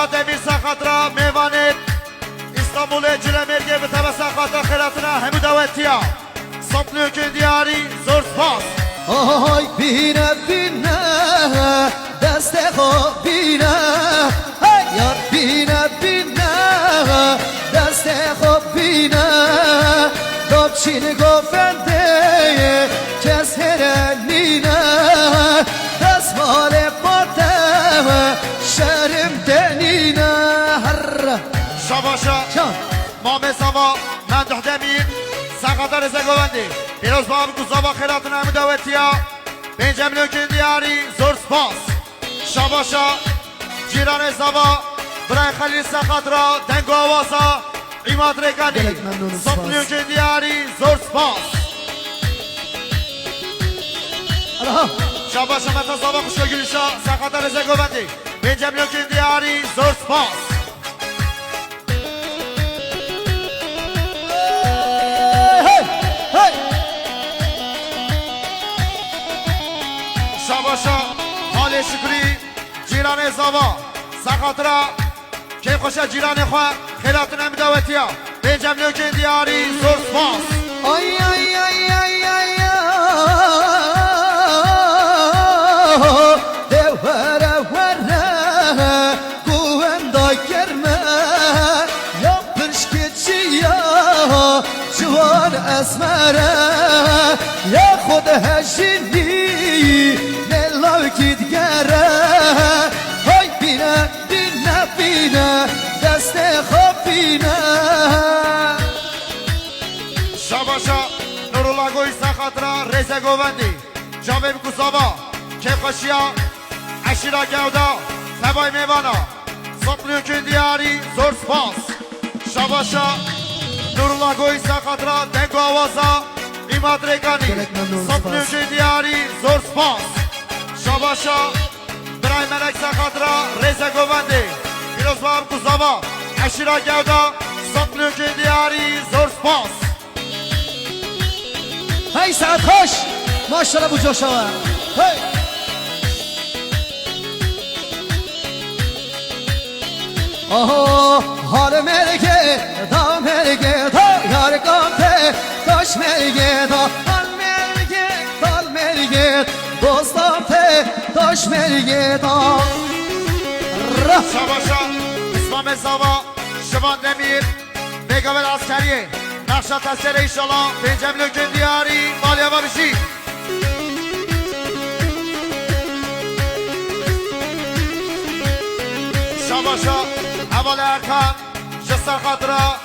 فرهاد امیر سخاطرا میوانید استانبول جلمرگه به تبع سخاطرا خیراتنا همو دعوتیا صبح که دیاری زور سپاس آهای بینه بینه دست خو بینه یار بینه بینه دست خو بینه دوبچین گفنده کس هرنینه دست مال قطه شرم دنینه هر شباشا مامه سوا من دهدمین سقاطر رزگوندی پیروز باب گزابا خیراتنا همو دعوتیا 5 میلیون که دیاری زور سپاس شباشا جیران زبا برای خلیل سقاطرا دنگ و آوازا ایماد رکانی 7 میلیون که دیاری زور سپاس شباشا متا زبا خوشگلیشا سقاطر رزگوندی 5 میلیون که دیاری زور سپاس شباشا حال شکری جیران زبا سخاطرا که خوشه جیران خواه خیراتون هم دعوتیا 5 میلیون که دیاری زور سپاس آی آی آی آی آی دوره وره گوهنده کرمه یا پرشک چیا جوان اسمره یا خود هشینی نلاو کدگره های بینه بینه بینه دست خواب بینه شباشا نورالله گوی سخاطرا ریزه گووندی جاویم گزابا که خوشیا عشیرا گودا تبای میوانا 7 میلیون که دیاری زور سپاس شباشا نورالله گوی سخاطرا دنگ و آوازا ایماد ریکانی 7 میلیون که دیاری زور سپاس شباشا برای ملک سخاطرا ریزه گووندی پیروز باب گزابا عشیرا گودا 7 میلیون که دیاری زور سپاس هی ساعت خوش ماشاءالله بو جوشوا هی آها حال مرگه دا مرگه دا یار کامته داش مرگه دا حال مرگه دال مرگه دوستامته داش مرگه دا شباشا اسمام زوا شبان دمیر بگاول عسکریه نقشا تصویر ایشالا 5 میلیون که دیاری مالیا و بشی شباشا حوال ارکان جسر خاطرا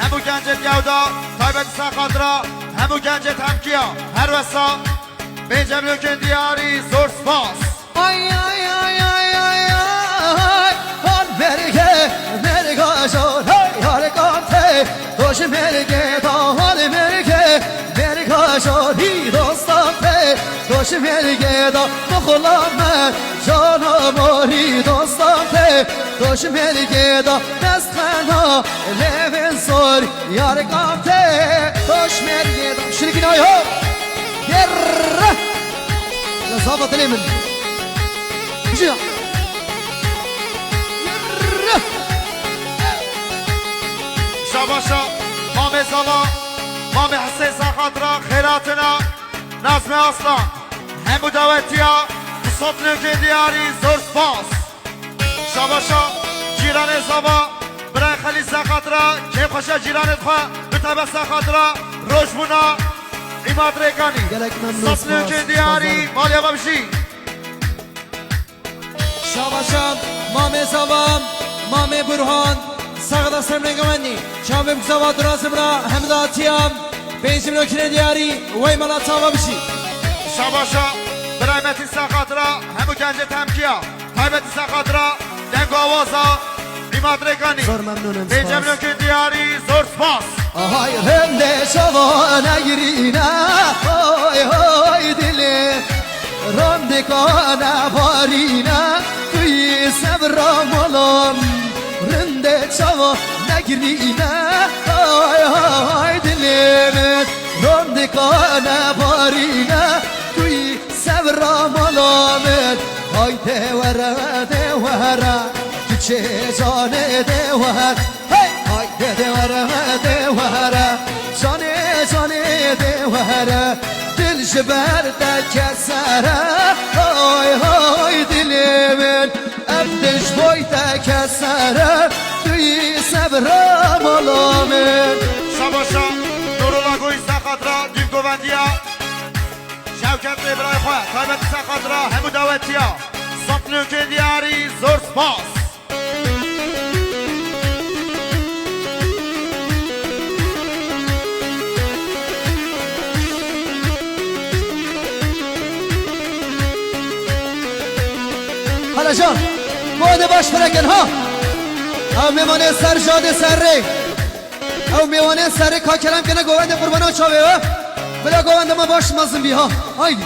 همو گنج گودا تایبت سر خاطرا همو گنج تمکیا هر وسا 5 میلیون که دیاری زور سپاس آی آی آی آی آی آی حال مرگه مرگه شد یار کامته دوش مرگه تا حال مرگه مرگه شد هی دوستامته دوش مرگه تا بخلامه جانماری دوستامته دوش مرگه تا دست خنا لبن سور یار کامته دوش مرگه تا شرکین آی ها یره لزافت لیمن بجينا شباشا مامي زما مامي حسين سخاطرا خيراتنا نظم اصلا همو دعوتيا صبح که دیاری زور سپاس شباشا جیران زما برای خلیل سخاطرا که خوشه جیرانت خواه به طبع سخاطرا روشبونا ایماد ریکانی صبح که دیاری مالیا ببشی شاباشم مامه زوام مامه برهان ساغدا سرمنگمانی شامم زوا درازم را همداتیام 5 میلیون که دیاری وی مالا تاوا بشی شباشا برای متین سخاطرا همو گنج تمکیا تایبت سخاطرا دنگ و آوازا ایماد ریکانی زور ممنونم 5 میلیون که دیاری زور سپاس آهای رنده شوا نگیرینه های های دلی رنده کانه بارینه توی صبر مالم رنده شوا نگیرینه های های دلی رنده کانه بارینه صبر ملامت های دوره دوره چه جان دوهر های دوهر جان دوهر دل جبر کسره های دل من ابدش بای کسره توی صبر مالا من شباشا نورولا گوی سخاطرا دیو گوندیا شوکت ابرای خواه تایبت سخاطرا همو داوتیا سطلو که دیاری زور سپاس حالا جان باده باش برکن ها او میمانه سر جاده سر ری او میمانه سر کا کلم کنه گوونده قربانا چاوه ها بلا گوونده ما باش مازم بی ها آیدی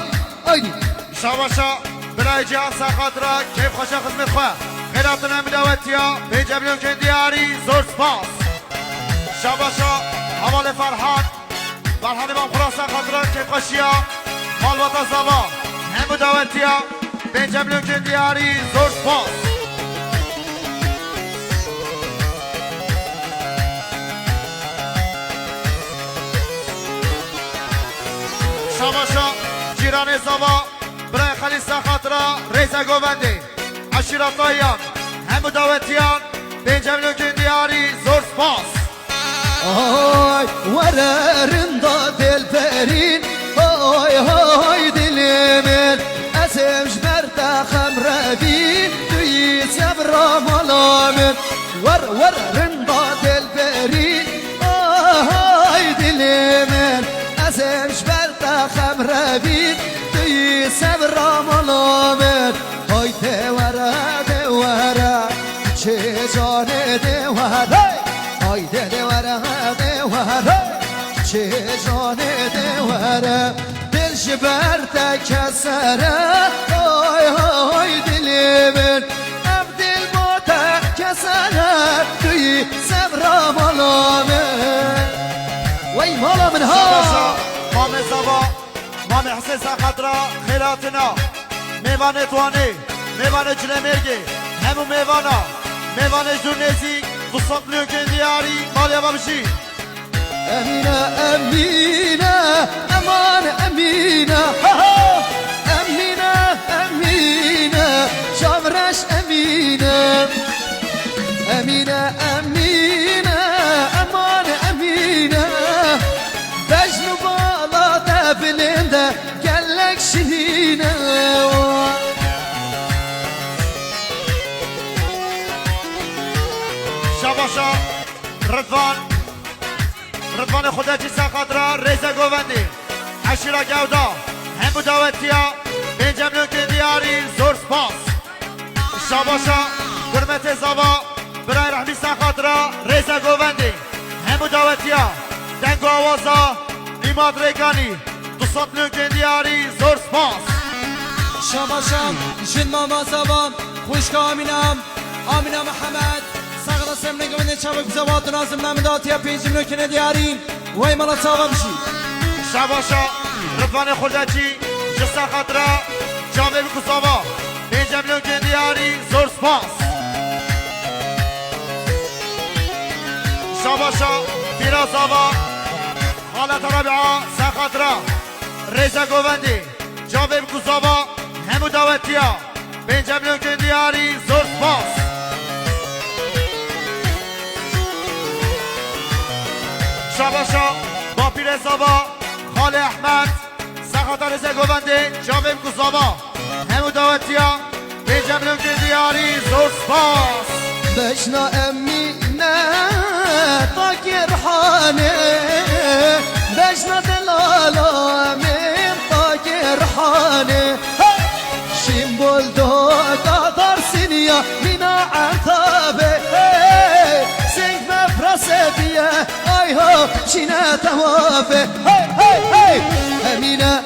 شباشا برای جهان سخاطرا کیف خوشا خدمت خواه خیراتون همو داوتیا به جبلیون که دیاری زور سپاس شباشا حوال فرحان امام خراسان خاطرا کیف خوشیا مال و تزاوا همو داوتیا به جبلیون که دیاری زور سپاس شباشا جیران زوا برای خلیصه خاطرا ریزه گوونده عشیرتایان همو داوتیان به جبلیون که دیاری زور سپاس آی وررندا دل برین آی دل من ازم جبرتا خمربی توی صبر مالا من وررندا دل برین آی دل من ازم جبرتا خمربی توی صبر مالا من های دوره چه جان دوره های دوره چه جان دوره دل جبرت کسره های دل من ابدل موتا کسره توی صبر مالا من وی مالا من ها مام زبا مام حسین سخاطرا خیراتنا میوان توانی میوان جلمرگی همو میوان جورنیزی بسطلیون که دیاری مالیا بابشی أمينة أمان أمينة أمينة شامرش أمينة أمان أمينة بجنو بالا دبلنده قالك شنينة شباشا رضوان خودتی سخاطرا ریزه گووندی عشیره گودا همو داوتیا به جبلیون که دیاری زور سپاس شباشا گرمت زبا برای رحمی سخاطرا ریزه گووندی همو داوتیا دنگ و آوازا نیماد ریگانی 200 میلیون که دیاری زور سپاس شباشم جن ماما زبام خوشک آمینم محمد ساقدا سمنه گمنده چابک زواد نازم نمداتیا 5 میلیون که دیاری وای مالا چاوا بشی شباشا رضوان خودتی جسا خاطرا جامعه بکساوا 5 میلیون که دیاری زور سپاس شباشا پیرازاوا خالت رابعه سخاطرا ریزه گووندی جامعه بکساوا همو داوتیا 5 میلیون که دیاری زور سپاس شباشا با پیرزاوا خال احمد سخاطر ریزه گوونده جامعه بکساوا همو داوتیا 5 میلیون که دیاری زور سپاس بشنا أمينة طاقي رحانة بشنا دلالة من طاقي رحانة شمبول دو قدر سنية من عتابة سنك مفرسة بيا اي هو شنا توافة أمينة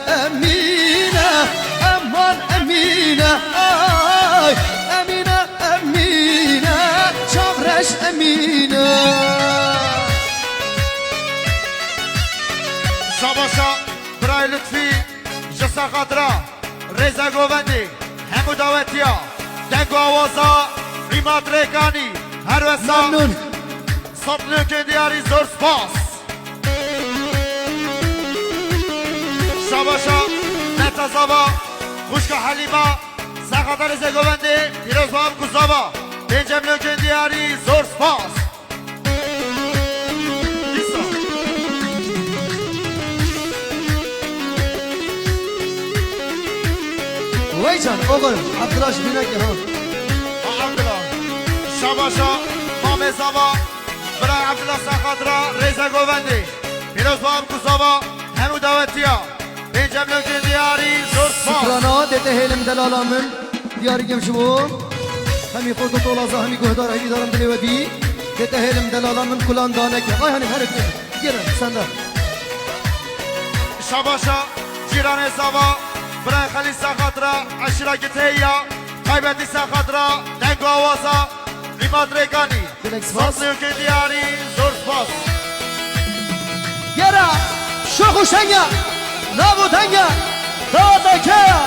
أمان أمينة اي أمينة شافرش أمينة شباشا برای لطفی جسا خاطرا ریزه گووندی همو داوتیا دنگ و آوازا قیمت ریکانی هر وسا ممنون سطلو که دیاری زور سپاس شباشا نتزابا خوشک حلیبا سقطر زگوونده دیروز با هم کسابا بنجم لوکن دیاری زور سپاس وای جان oğlum Abdullah bina gel ha عبدالله شباشا مام زابا برای عبدالله سقطرا ریزه گوونده دیروز با هم کسابا همو دعوتیا بنجم لوکن دیاری زور سپاس Krana dede helim delalamın Diyar gemşi bu Hemi kurdu tolaza hemi guhdar hemi daram dili ve bi Dede helim delalamın kulan daneke Ay hani her ettim Gelin sen de شباشا جیران زوا برای خلی سخطرا عشرا گتهیا قیبتی سخطرا دنگ آوازا قیمت ریکانی Dilek spas سطلیو که دیاری زور سپاس Yara Şoku şenge Nabu tenge Dağda kaya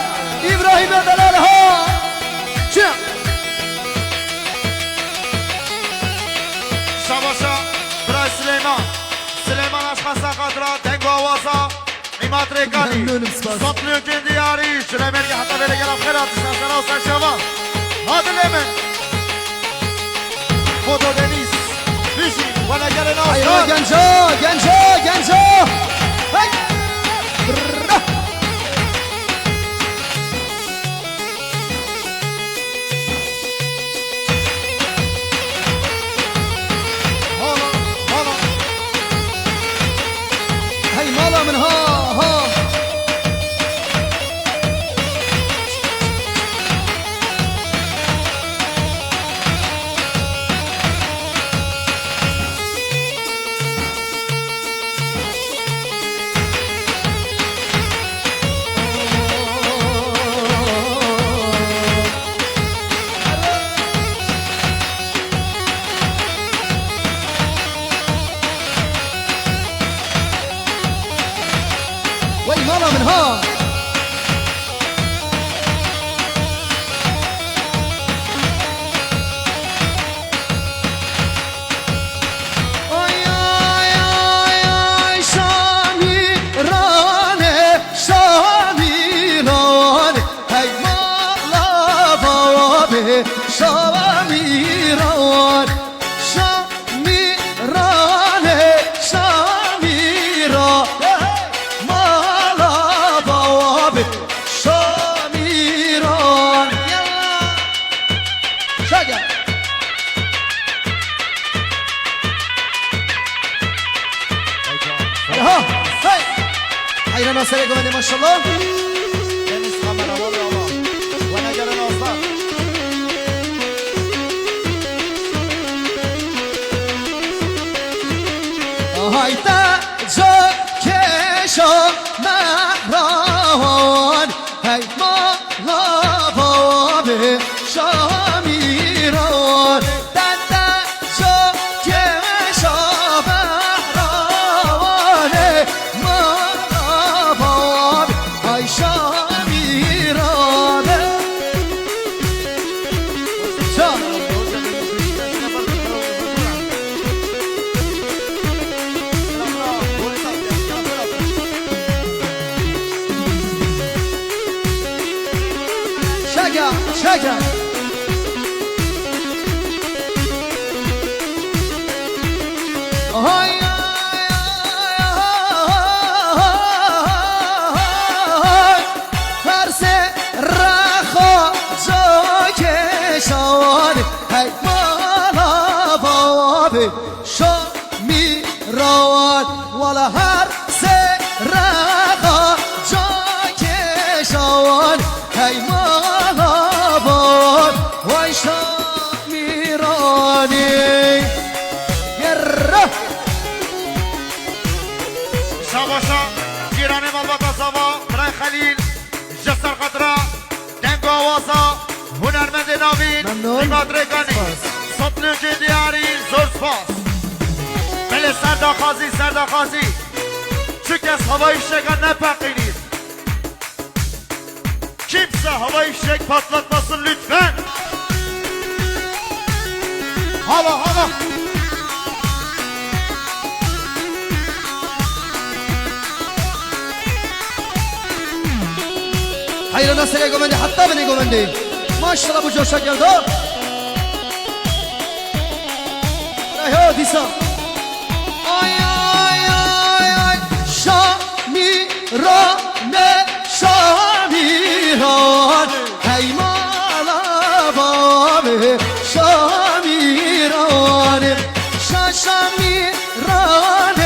İbrahim edeler ha Çin شباشا برای سلیمان سلیمان عشقا سخطرا دنگ آوازا قیمت ریکانی ممنونم سپاس. سطلیو که دیاری شرمرگی حتی بله گرم خیرات سنسنا و سنشوا هادل امن فوتو دنیس بیشی و نگر Hayro ناسکان genco Hey Brrrr. هالا هالا Hey mala min ha Vay mala min ha Ay ay ay ay Şamirane Şamirane Hey mala babi Şamirane Şamirane Şamirane Mala babi Şamirane Yalla Şaka Ha, hey! Hayran asaya güvende maşallah. دنیس خمر آباد آبا و نگر ناسکان Hayda keşo mehran Hey malababi şamiran Dende keşo mehran Hey malababi Ay şamiran Şam Şaka Ay ay ay Her se rakho jo keşan Hey malababi şamiran Wala her se rakho jo keşan Hey malababi Vay şamirani Yerra شباشا جیران مالباتا زوا برای خلیل جسر خطرا دنگ آوازا هنرمند نوین ممنون. قیمت ریکانی سپاس. سطلیو که دیاری زور سپاس بله سرداخازی چون کس havai fişek نپقینید kimse havai fişek patlatmasın lütfen حالا حالا حیر نصر گومندی حتی بنی گومندی ماشاءالله بو جوشا کرد ها دیسا آی آی آی آی شامیران شامیران هی مالا بابه شامیران شامیران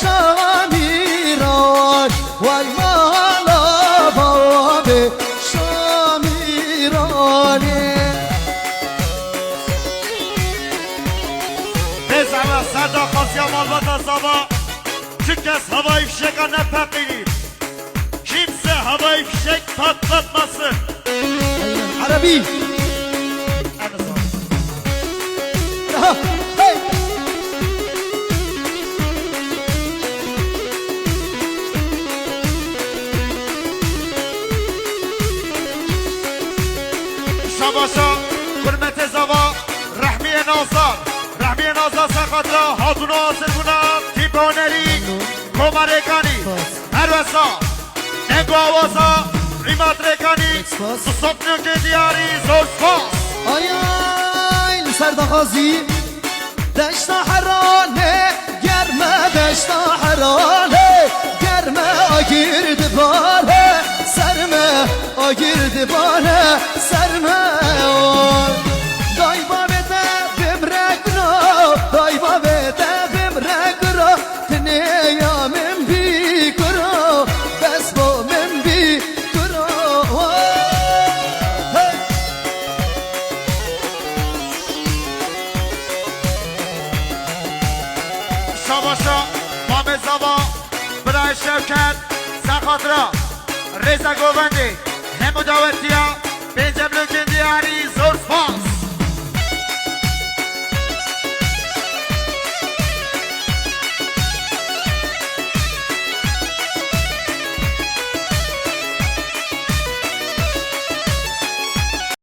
شامیران وای مالا بابه شامیران بزنه صدا خاصی مالبات زبا چه کس havai fişek نپقیریم kimse havai fişek patlatmasın عربی ها هی شباشا حرمت زوا رحمی نازار سخاطرا حاضر آسر بودم تیپانری کمرکانی هروسا نگو آوازا ریمات رکانی سسطنو که دیاری زور سپاس آی آی سردخازی دشت حرانه گرمه دشت حرانه گرمه آگیرد باره سرمه آگیرد باره سرمه دای بابه ده بمرک رو دای بابه ده بمرک رو تنیا من بی کرو بس با من بی کرو شباشا مام زبا برای شوکت سخاطرا رزا گوبندی همو داوتیا پنجم لکن دیاری زور سپاس